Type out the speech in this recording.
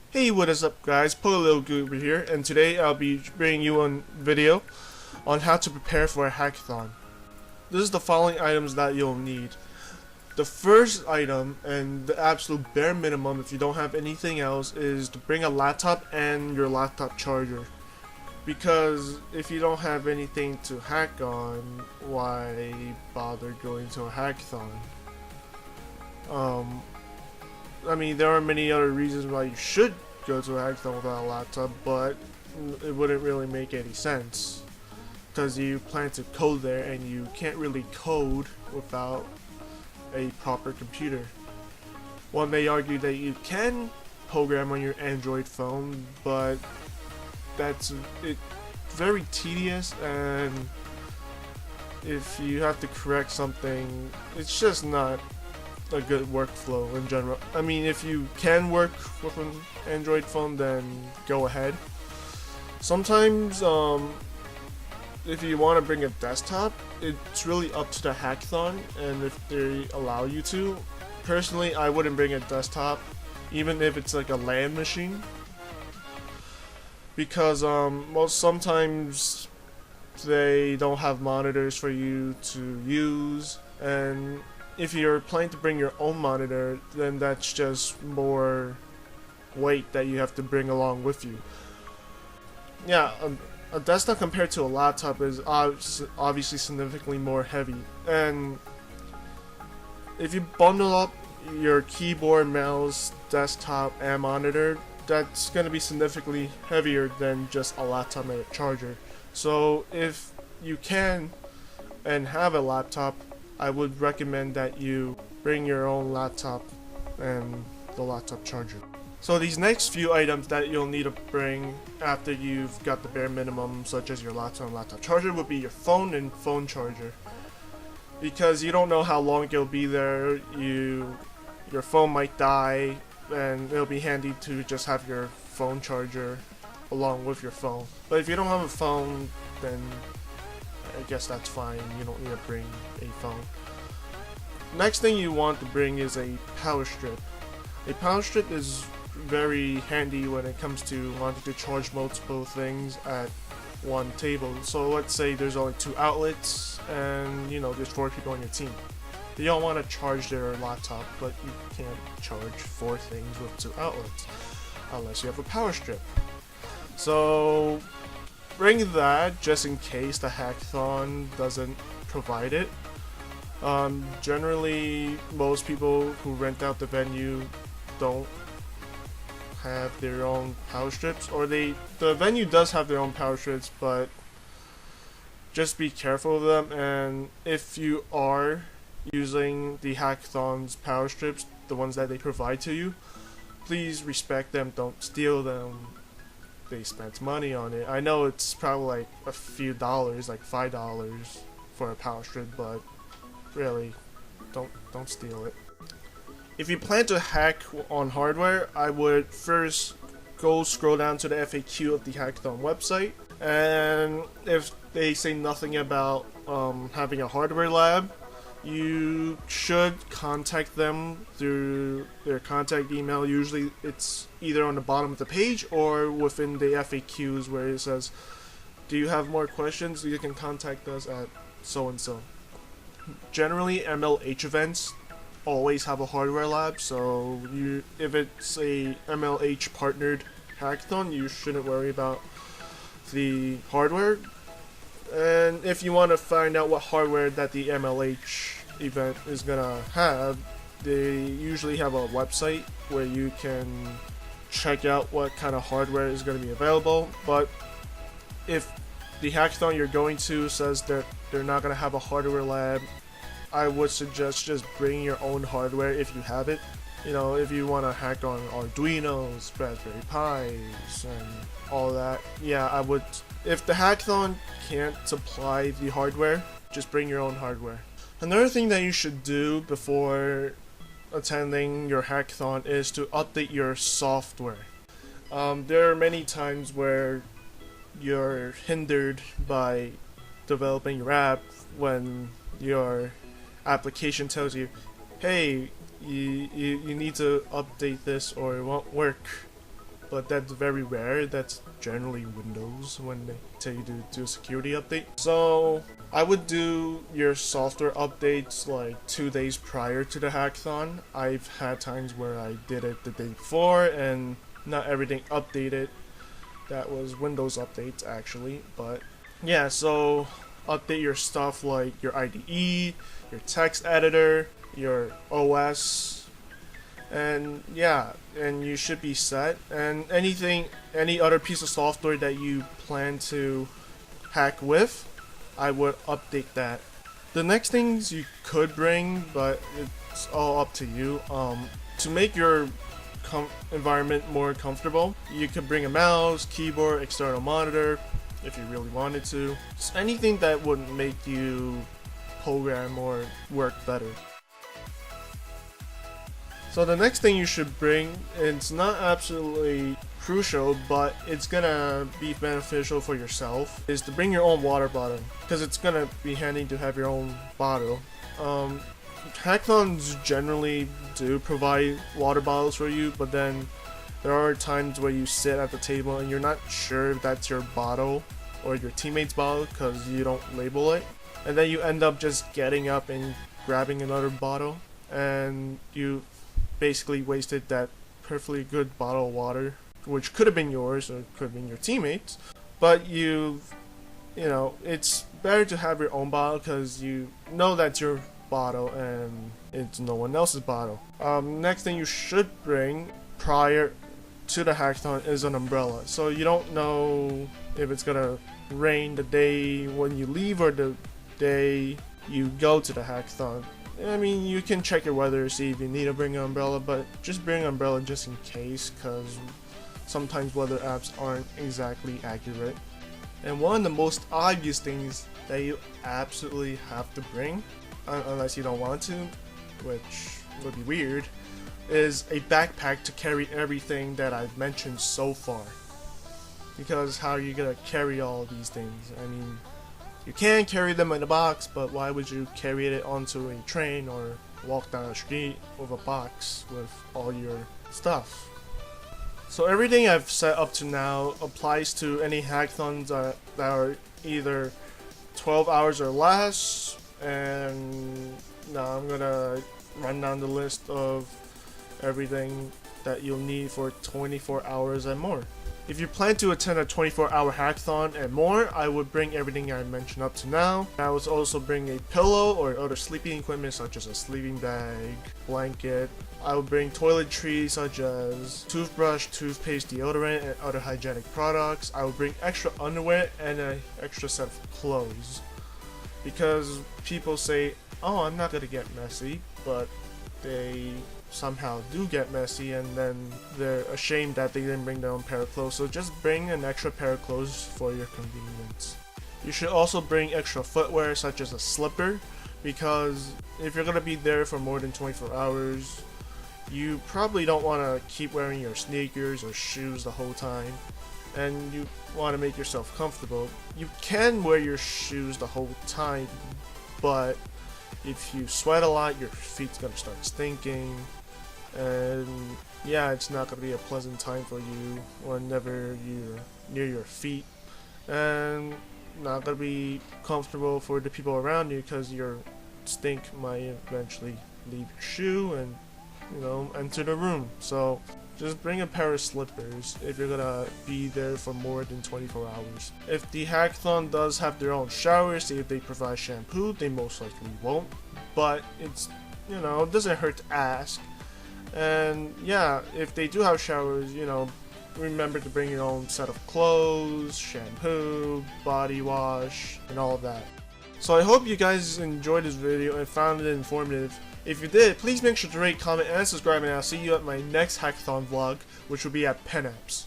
Hey, what is up guys, PokeLegoCuber here, and today I'll be bringing you a video on how to prepare for a hackathon. This is the following items that you'll need. The first item, and the absolute bare minimum if you don't have anything else, is to bring a laptop and your laptop charger. Because if you don't have anything to hack on, why bother going to a hackathon? I mean, there are many other reasons why you should go to a hackathon without a laptop, but it wouldn't really make any sense because you plan to code there and you can't really code without a proper computer. One may argue that you can program on your Android phone, but that's very tedious, and if you have to correct something, it's just not a good workflow in general. I mean, if you can work with an Android phone, then go ahead. Sometimes, if you want to bring a desktop, it's really up to the hackathon and if they allow you to. Personally, I wouldn't bring a desktop, even if it's like a LAN machine, because sometimes they don't have monitors for you to use, and if you're planning to bring your own monitor, then that's just more weight that you have to bring along with you. Yeah, a desktop compared to a laptop is obviously significantly more heavy, and if you bundle up your keyboard, mouse, desktop, and monitor, that's going to be significantly heavier than just a laptop and a charger. So if you can and have a laptop, I would recommend that you bring your own laptop and the laptop charger. So these next few items that you'll need to bring after you've got the bare minimum, such as your laptop and laptop charger, would be your phone and phone charger. Because you don't know how long it'll be there, your phone might die, and it'll be handy to just have your phone charger along with your phone. But if you don't have a phone, then I guess that's fine, you don't need to bring a phone. Next thing you want to bring is a power strip. A power strip is very handy when it comes to wanting to charge multiple things at one table. So let's say there's only 2 outlets and there's 4 people on your team. You don't want to charge their laptop, but you can't charge 4 things with 2 outlets unless you have a power strip. So bring that just in case the hackathon doesn't provide it. Generally, most people who rent out the venue don't have their own power strips, or the venue does have their own power strips, but just be careful of them. And if you are using the hackathon's power strips, the ones that they provide to you, please respect them, don't steal them. They spent money on it. I know it's probably like a few dollars, like $5 for a power strip, but really, don't steal it. If you plan to hack on hardware, I would first go scroll down to the FAQ of the Hackathon website, and if they say nothing about having a hardware lab, you should contact them through their contact email. Usually it's either on the bottom of the page or within the FAQs where it says, do you have more questions? You can contact us at so and so. Generally, MLH events always have a hardware lab, so if it's a MLH partnered hackathon, you shouldn't worry about the hardware. And if you want to find out what hardware that the MLH event is gonna have, they usually have a website where you can check out what kind of hardware is going to be available. But if the hackathon you're going to says that they're not going to have a hardware lab, I would suggest just bringing your own hardware if you have it. If you want to hack on Arduinos, Raspberry Pis, and all that, yeah, I would. If the hackathon can't supply the hardware, just bring your own hardware. Another thing that you should do before attending your hackathon is to update your software. There are many times where you're hindered by developing your app when your application tells you, hey, you need to update this or it won't work. but that's very rare. That's generally Windows when they tell you to do a security update. So I would do your software updates like 2 days prior to the hackathon. I've had times where I did it the day before and not everything updated. That was Windows updates actually, but yeah, so update your stuff like your IDE, your text editor, your OS, and yeah, and you should be set. And any other piece of software that you plan to hack with, I would update that. The next things you could bring, but it's all up to you. To make your environment more comfortable, you could bring a mouse, keyboard, external monitor if you really wanted to. Just anything that would make you program or work better. So the next thing you should bring, it's not absolutely crucial, but it's gonna be beneficial for yourself, is to bring your own water bottle, because it's gonna be handy to have your own bottle. Hackathons generally do provide water bottles for you, but then there are times where you sit at the table and you're not sure if that's your bottle or your teammate's bottle because you don't label it, and then you end up just getting up and grabbing another bottle, and you basically wasted that perfectly good bottle of water, which could have been yours or could have been your teammates. But you know, it's better to have your own bottle because you know that's your bottle and it's no one else's bottle. Next thing you should bring prior to the hackathon is an umbrella. So you don't know if it's gonna rain the day when you leave or the day you go to the hackathon. I mean, you can check your weather, see if you need to bring an umbrella, but just bring an umbrella just in case, because sometimes weather apps aren't exactly accurate. And one of the most obvious things that you absolutely have to bring, unless you don't want to, which would be weird, is a backpack to carry everything that I've mentioned so far. Because how are you gonna carry all of these things? I mean, you can carry them in a box, but why would you carry it onto a train or walk down the street with a box with all your stuff? So everything I've said up to now applies to any hackathons that are either 12 hours or less, and now I'm gonna run down the list of everything that you'll need for 24 hours and more. If you plan to attend a 24-hour hackathon and more, I would bring everything I mentioned up to now. I would also bring a pillow or other sleeping equipment such as a sleeping bag, blanket. I would bring toiletries such as toothbrush, toothpaste, deodorant, and other hygienic products. I would bring extra underwear and an extra set of clothes. Because people say, oh, I'm not gonna get messy, but they somehow do get messy, and then they're ashamed that they didn't bring their own pair of clothes. So just bring an extra pair of clothes for your convenience. You should also bring extra footwear such as a slipper, because if you're gonna be there for more than 24 hours, you probably don't want to keep wearing your sneakers or shoes the whole time, and you want to make yourself comfortable. You can wear your shoes the whole time, but if you sweat a lot, your feet's gonna start stinking, and yeah, it's not gonna be a pleasant time for you whenever you're near your feet, and not gonna be comfortable for the people around you because your stink might eventually leave your shoe and, you know, enter the room. So just bring a pair of slippers if you're gonna be there for more than 24 hours. If the hackathon does have their own showers, see if they provide shampoo, they most likely won't. But it's, you know, it doesn't hurt to ask. And yeah, if they do have showers, you know, remember to bring your own set of clothes, shampoo, body wash, and all of that. So I hope you guys enjoyed this video and found it informative. If you did, please make sure to rate, comment, and subscribe, and I'll see you at my next hackathon vlog, which will be at PenApps.